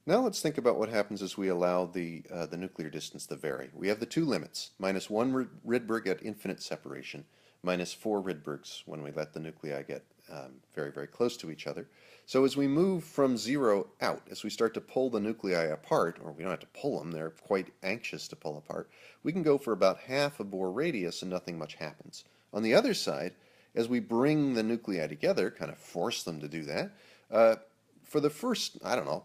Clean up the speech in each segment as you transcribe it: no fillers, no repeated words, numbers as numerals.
Now let's think about what happens as we allow the nuclear distance to vary. We have the two limits, -1 Rydberg at infinite separation, -4 Rydbergs when we let the nuclei get very, very close to each other. So as we move from 0 out, as we start to pull the nuclei apart, or we don't have to pull them, they're quite anxious to pull apart, we can go for about half a Bohr radius and nothing much happens. On the other side, as we bring the nuclei together, kind of force them to do that, for the first, I don't know,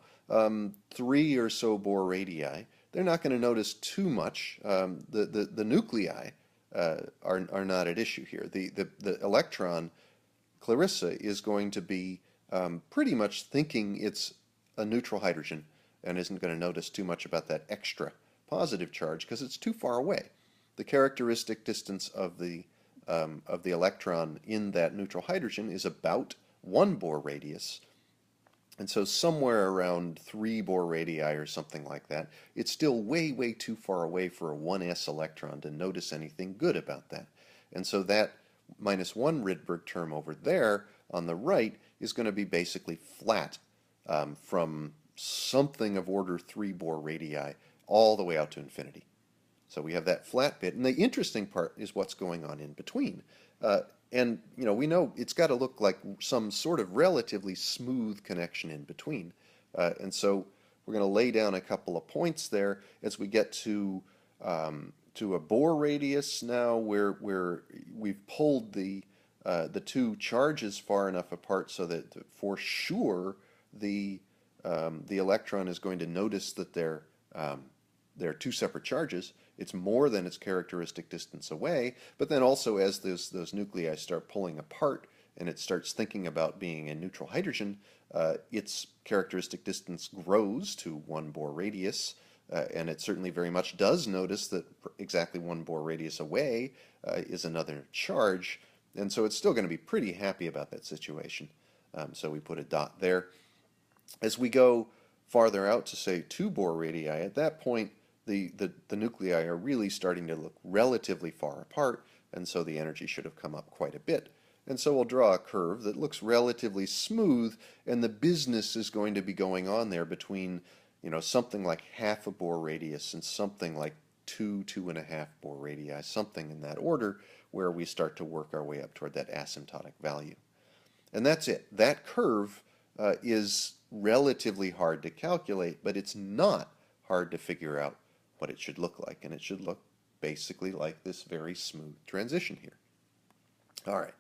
3 or so Bohr radii, they're not going to notice too much. The nuclei are not at issue here. The electron, Clarissa, is going to be pretty much thinking it's a neutral hydrogen and isn't going to notice too much about that extra positive charge because it's too far away. The characteristic distance of the electron in that neutral hydrogen is about 1 Bohr radius, and so somewhere around 3 Bohr radii or something like that, it's still way, way too far away for a 1s electron to notice anything good about that. And so that -1 Rydberg term over there on the right is going to be basically flat from something of order 3 Bohr radii all the way out to infinity. So we have that flat bit, and the interesting part is what's going on in between. And we know it's got to look like some sort of relatively smooth connection in between. And so we're going to lay down a couple of points there as we get to a Bohr radius now where we've pulled the two charges far enough apart so that for sure the electron is going to notice that they're two separate charges. It's more than its characteristic distance away, but then also as those nuclei start pulling apart and it starts thinking about being a neutral hydrogen, its characteristic distance grows to 1 Bohr radius, and it certainly very much does notice that exactly 1 Bohr radius away is another charge, and so it's still going to be pretty happy about that situation. So we put a dot there. As we go farther out to say 2 Bohr radii, at that point the nuclei are really starting to look relatively far apart, and so the energy should have come up quite a bit. And so we'll draw a curve that looks relatively smooth, and the business is going to be going on there between, something like half a Bohr radius and something like 2.5 Bohr radii, something in that order, where we start to work our way up toward that asymptotic value. And that's it. That curve is relatively hard to calculate, but it's not hard to figure out what it should look like, and it should look basically like this very smooth transition here. All right,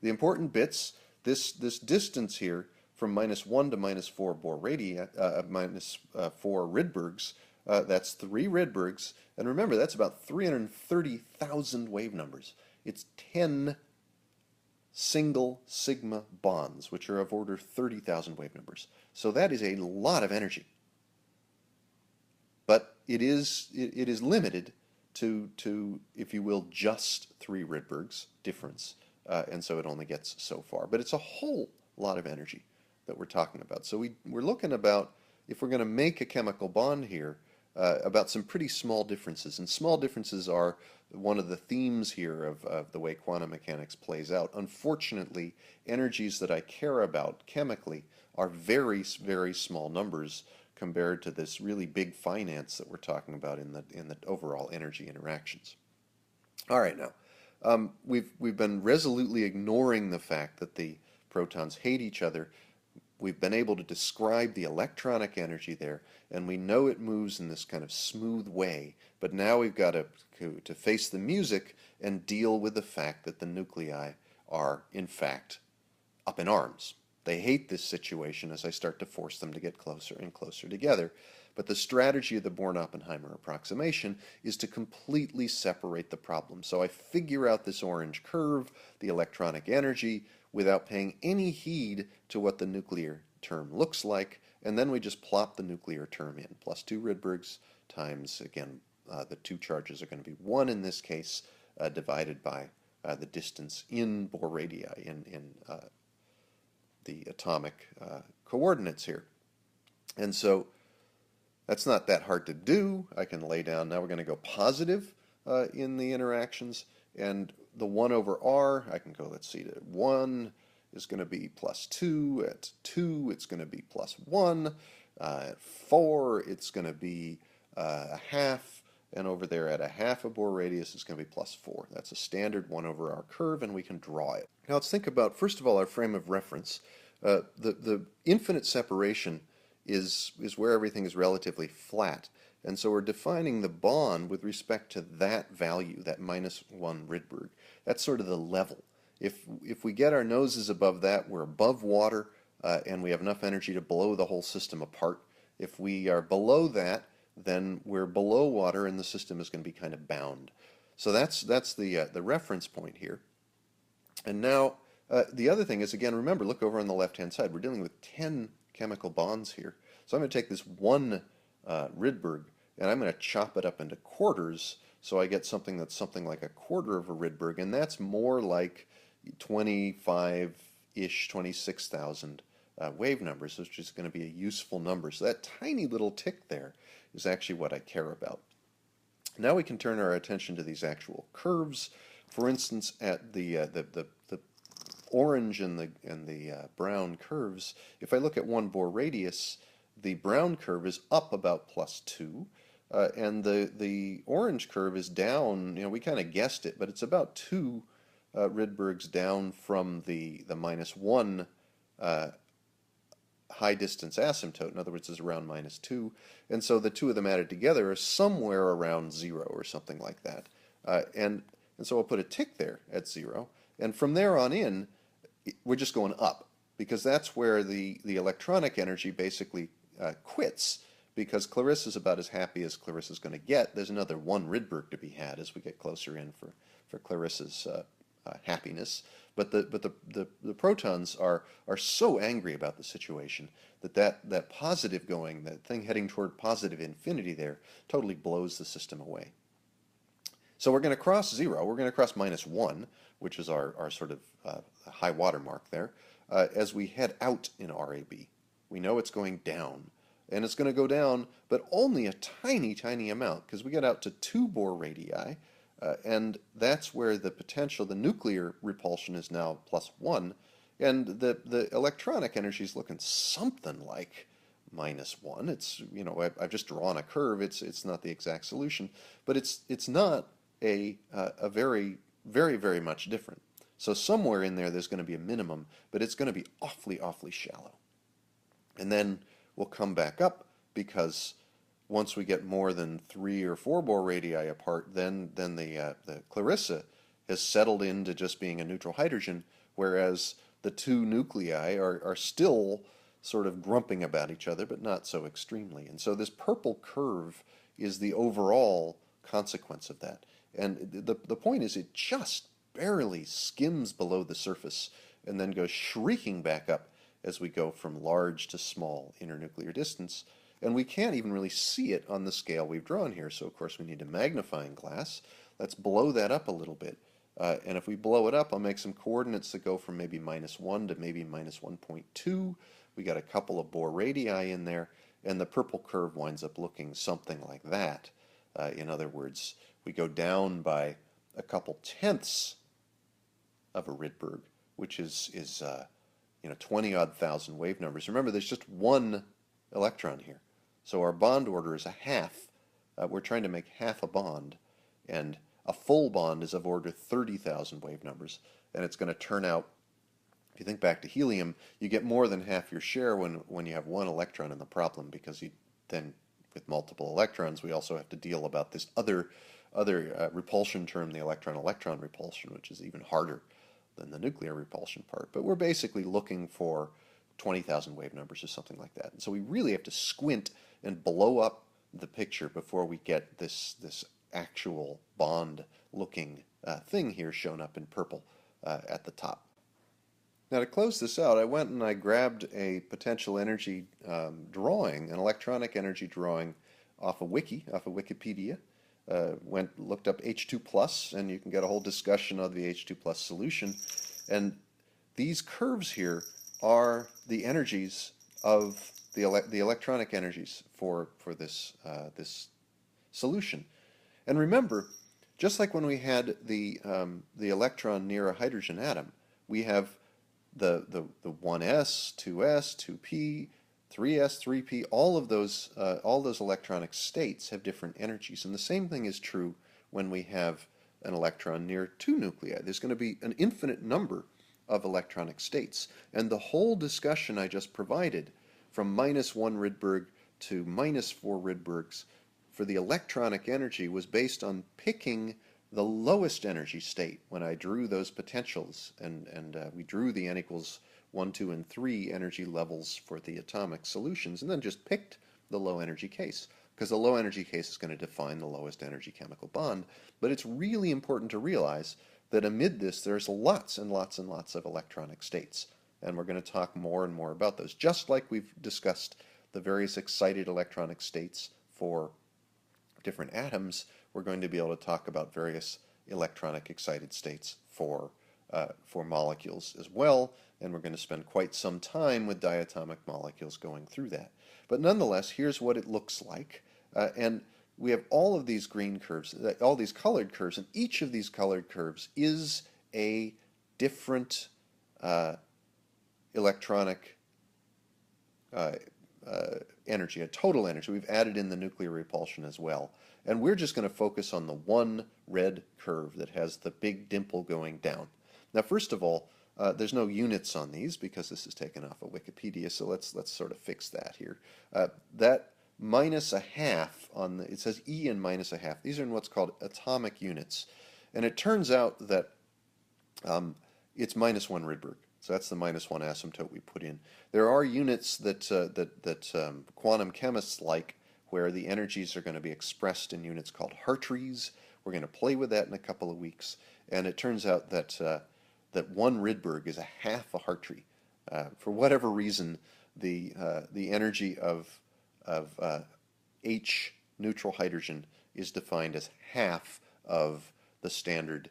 the important bits, this distance here from -1 to -4 Bohr radii, -4 Rydbergs, that's 3 Rydbergs, and remember that's about 330,000 wave numbers. It's 10 single sigma bonds, which are of order 30,000 wave numbers. So that is a lot of energy. But it is limited to, if you will, just 3 Rydbergs difference, and so it only gets so far. But it's a whole lot of energy that we're talking about. So we're looking about, if we're going to make a chemical bond here, about some pretty small differences. And small differences are one of the themes here of the way quantum mechanics plays out. Unfortunately, energies that I care about chemically are very, very small numbers compared to this really big finance that we're talking about in the overall energy interactions. All right, now we've been resolutely ignoring the fact that the protons hate each other. We've been able to describe the electronic energy there, and we know it moves in this kind of smooth way. But now we've got to face the music and deal with the fact that the nuclei are, in fact, up in arms. They hate this situation as I start to force them to get closer and closer together. But the strategy of the Born-Oppenheimer approximation is to completely separate the problem. So I figure out this orange curve, the electronic energy, without paying any heed to what the nuclear term looks like, and then we just plop the nuclear term in. +2 Rydbergs times, again, the two charges are going to be 1 in this case, divided by the distance in Bohr radii, in the atomic coordinates here. And so that's not that hard to do. I can lay down, now we're going to go positive in the interactions, and the 1 over r, I can go, let's see, 1 is going to be +2, at 2 it's going to be +1, At 4, it's going to be a half, and over there at a half a Bohr radius, it's going to be plus 4. That's a standard 1 over our curve, and we can draw it. Now let's think about, first of all, our frame of reference. The infinite separation is where everything is relatively flat. And so we're defining the bond with respect to that value, that minus 1 Rydberg. That's sort of the level. If we get our noses above that, we're above water, and we have enough energy to blow the whole system apart. If we are below that, then we're below water, and the system is going to be kind of bound. So that's the reference point here. And now the other thing is, again, remember, look over on the left-hand side. We're dealing with 10 chemical bonds here. So I'm going to take this 1 Rydberg, and I'm going to chop it up into quarters, so I get something that's something like a quarter of a Rydberg, and that's more like 25-ish, 26,000 wave numbers, which is going to be a useful number. So that tiny little tick there is actually what I care about. Now we can turn our attention to these actual curves. For instance, at the orange and the brown curves, if I look at 1 Bohr radius, the brown curve is up about plus 2, and the orange curve is down. We kind of guessed it, but it's about 2 Rydbergs down from the minus 1 high distance asymptote. In other words, is around minus 2, and so the two of them added together are somewhere around 0 or something like that. And so I'll put a tick there at 0, and from there on in, we're just going up, because that's where the electronic energy basically quits, because Clarissa's about as happy as Clarissa's going to get. There's another 1 Rydberg to be had as we get closer in for Clarissa's happiness. But the protons are so angry about the situation that positive going, that thing heading toward positive infinity there, totally blows the system away. So we're going to cross 0. We're going to cross minus 1, which is our sort of high water mark there, as we head out in RAB. We know it's going down, and it's going to go down, but only a tiny, tiny amount, because we get out to 2 Bohr radii, and that's where the potential, the nuclear repulsion, is now plus 1, and the electronic energy is looking something like minus 1. It's, I've just drawn a curve. It's not the exact solution, but it's not a very, very, very much different. So somewhere in there's going to be a minimum, but it's going to be awfully, awfully shallow. And then we'll come back up, because once we get more than 3 or 4 Bohr radii apart, then the Clarissa has settled into just being a neutral hydrogen, whereas the 2 nuclei are still sort of grumping about each other, but not so extremely. And so this purple curve is the overall consequence of that. And the point is, it just barely skims below the surface and then goes shrieking back up as we go from large to small internuclear distance. And we can't even really see it on the scale we've drawn here, so of course we need a magnifying glass. Let's blow that up a little bit. And if we blow it up, I'll make some coordinates that go from maybe minus 1 to maybe minus 1.2. We got a couple of Bohr radii in there, and the purple curve winds up looking something like that. In other words, we go down by a couple tenths of a Rydberg, which is 20-odd thousand wave numbers. Remember, there's just 1 electron here. So our bond order is a half. We're trying to make half a bond, and a full bond is of order 30,000 wave numbers, and it's going to turn out, if you think back to helium, you get more than half your share when you have 1 electron in the problem, because you then, with multiple electrons, we also have to deal about this other repulsion term, the electron-electron repulsion, which is even harder than the nuclear repulsion part. But we're basically looking for 20,000 wave numbers or something like that. And so we really have to squint and blow up the picture before we get this actual bond-looking thing here shown up in purple at the top. Now, to close this out, I went and I grabbed a potential energy drawing, an electronic energy drawing off a wiki, off of Wikipedia. Looked up H2+, and you can get a whole discussion of the H2+ solution. And these curves here are the energies of the electronic energies for this solution. And remember, just like when we had the electron near a hydrogen atom, we have the 1s, 2s, 2p, 3s, 3p, all those electronic states have different energies. And the same thing is true when we have an electron near two nuclei. There's going to be an infinite number of electronic states. And the whole discussion I just provided, from -1 Rydberg to -4 Rydbergs, for the electronic energy was based on picking the lowest energy state when I drew those potentials, and we drew the n equals 1, 2, and 3 energy levels for the atomic solutions, and then just picked the low energy case, because the low energy case is going to define the lowest energy chemical bond. But it's really important to realize that amid this there's lots and lots and lots of electronic states, and we're going to talk more and more about those, just like we've discussed the various excited electronic states for different atoms. We're going to be able to talk about various electronic excited states for molecules as well, and we're going to spend quite some time with diatomic molecules going through that. But nonetheless, here's what it looks like, and we have all of these green curves, all these colored curves, and each of these colored curves is a different electronic energy, a total energy. We've added in the nuclear repulsion as well. And we're just going to focus on the one red curve that has the big dimple going down. Now, first of all, there's no units on these because this is taken off of Wikipedia, so let's sort of fix that here. That -0.5 on it says E and -0.5. These are in what's called atomic units. And it turns out that it's -1 Rydberg. So that's the -1 asymptote we put in. There are units that quantum chemists like, where the energies are going to be expressed in units called Hartrees. We're going to play with that in a couple of weeks, and it turns out that that 1 Rydberg is a half a Hartree. For whatever reason, the energy of H neutral hydrogen is defined as half of the standard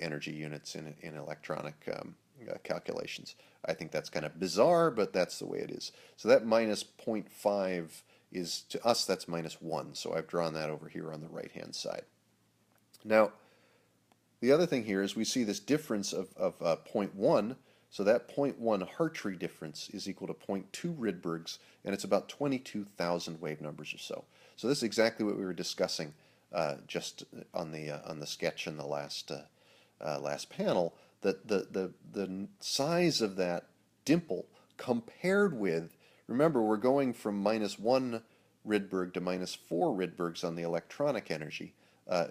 energy units in electronic calculations. I think that's kind of bizarre, but that's the way it is. So that -0.5 is, to us, that's -1. So I've drawn that over here on the right-hand side. Now, the other thing here is we see this difference of 0.1. So that 0.1 Hartree difference is equal to 0.2 Rydbergs, and it's about 22,000 wave numbers or so. So this is exactly what we were discussing just on the sketch in the last panel. That the size of that dimple compared with, remember, we're going from -1 Rydberg to -4 Rydbergs on the electronic energy.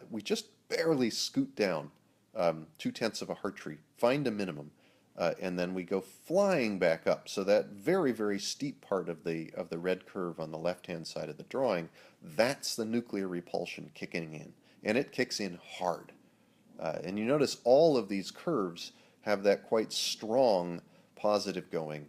We just barely scoot down 2/10 of a Hartree, find a minimum, and then we go flying back up. So that very, very steep part of the red curve on the left-hand side of the drawing, that's the nuclear repulsion kicking in, and it kicks in hard. And you notice all of these curves have that quite strong positive going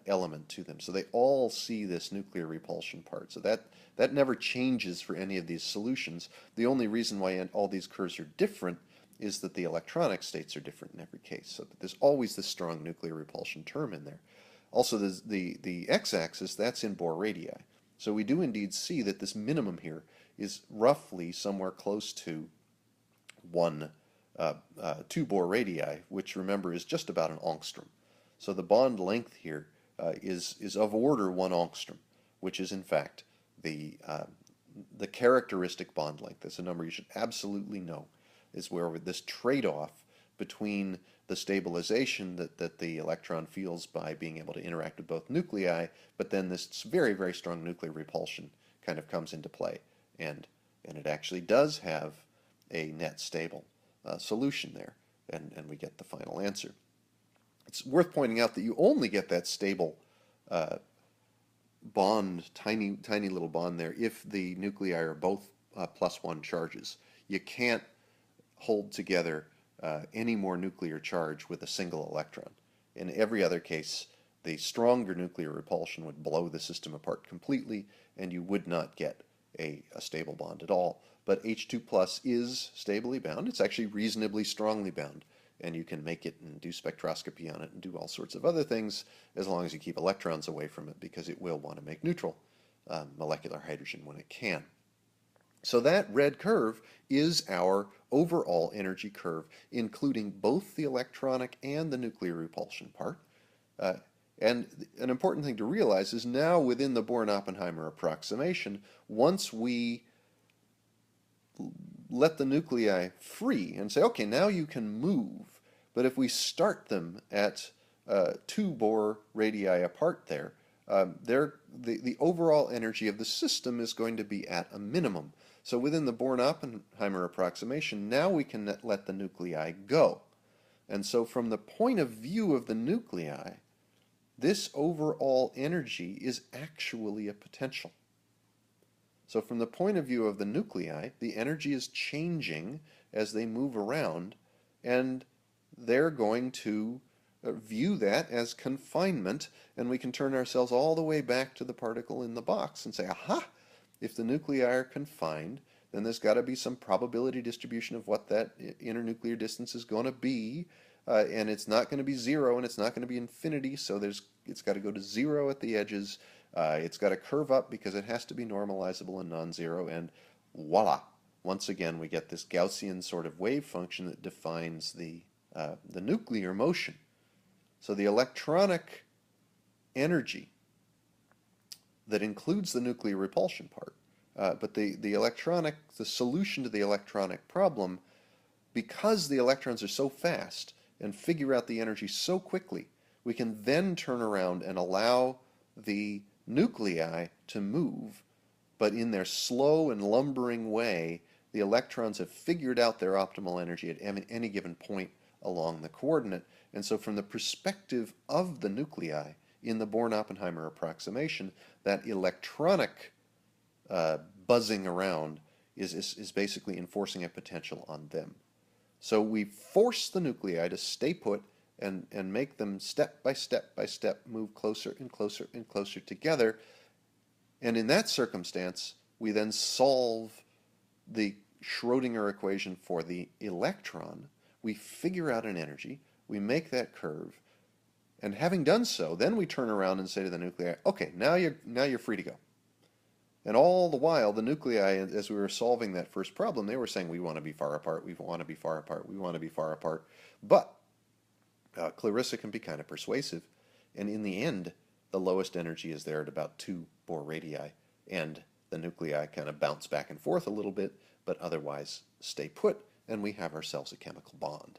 element to them. So they all see this nuclear repulsion part. So that never changes for any of these solutions. The only reason why all these curves are different is that the electronic states are different in every case. So there's always this strong nuclear repulsion term in there. Also, the x-axis, that's in Bohr radii. So we do indeed see that this minimum here is roughly somewhere close to 2 Bohr radii, which, remember, is just about an angstrom. So the bond length here is of order 1 angstrom, which is in fact the characteristic bond length. That's a number you should absolutely know, is where with this trade-off between the stabilization that the electron feels by being able to interact with both nuclei, but then this very, very strong nuclear repulsion kind of comes into play, and it actually does have a net stable solution there, and we get the final answer. It's worth pointing out that you only get that stable bond, tiny little bond there, if the nuclei are both +1 charges. You can't hold together any more nuclear charge with a single electron. In every other case, the stronger nuclear repulsion would blow the system apart completely, and you would not get a stable bond at all. But H2+ is stably bound. It's actually reasonably strongly bound, and you can make it and do spectroscopy on it and do all sorts of other things as long as you keep electrons away from it, because it will want to make neutral molecular hydrogen when it can. So that red curve is our overall energy curve, including both the electronic and the nuclear repulsion part. And an important thing to realize is now within the Born-Oppenheimer approximation, once we let the nuclei free and say, okay, now you can move, but if we start them at 2 Bohr radii apart there, the overall energy of the system is going to be at a minimum. So within the Born-Oppenheimer approximation, now we can let the nuclei go. And so from the point of view of the nuclei, this overall energy is actually a potential. So from the point of view of the nuclei, the energy is changing as they move around, and they're going to view that as confinement, and we can turn ourselves all the way back to the particle in the box and say, aha, if the nuclei are confined, then there's got to be some probability distribution of what that internuclear distance is going to be, and it's not going to be zero, and it's not going to be infinity, so it's got to go to zero at the edges. It's got to curve up because it has to be normalizable and non-zero, and voila! Once again, we get this Gaussian sort of wave function that defines the nuclear motion. So the electronic energy that includes the nuclear repulsion part, but the solution to the electronic problem, because the electrons are so fast and figure out the energy so quickly, we can then turn around and allow the nuclei to move, but in their slow and lumbering way, the electrons have figured out their optimal energy at any given point along the coordinate. And so from the perspective of the nuclei in the Born-Oppenheimer approximation, that electronic buzzing around is basically enforcing a potential on them. So we force the nuclei to stay put and make them step by step by step move closer and closer and closer together. And in that circumstance, we then solve the Schrodinger equation for the electron. We figure out an energy, we make that curve, and having done so, then we turn around and say to the nuclei, okay, now you're free to go. And all the while, the nuclei, as we were solving that first problem, they were saying, we want to be far apart, we want to be far apart, we want to be far apart. But Clarissa can be kind of persuasive, and in the end, the lowest energy is there at about 2 Bohr radii, and the nuclei kind of bounce back and forth a little bit, but otherwise stay put, and we have ourselves a chemical bond.